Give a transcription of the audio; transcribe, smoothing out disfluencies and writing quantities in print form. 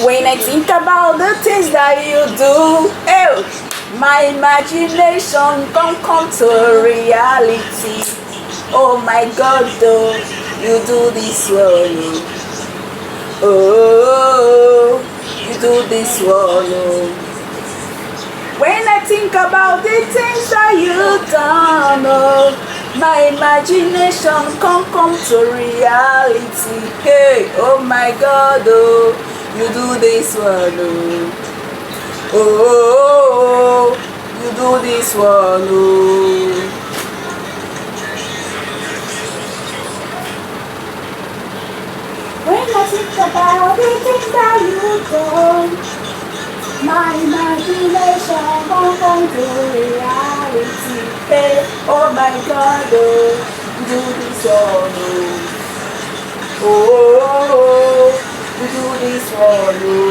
When I think about the things that you do, my imagination come to reality. Oh my God, oh, you do this well. Oh, you do this well. Oh. When I think about the things that you done, oh, my imagination come to reality. Hey, oh my God, oh, you do this one, oh, you do this one, oh. When I think about the things that you done, my imagination come to reality. Hey, oh my God, oh, you do this one, oh, you do this one, oh.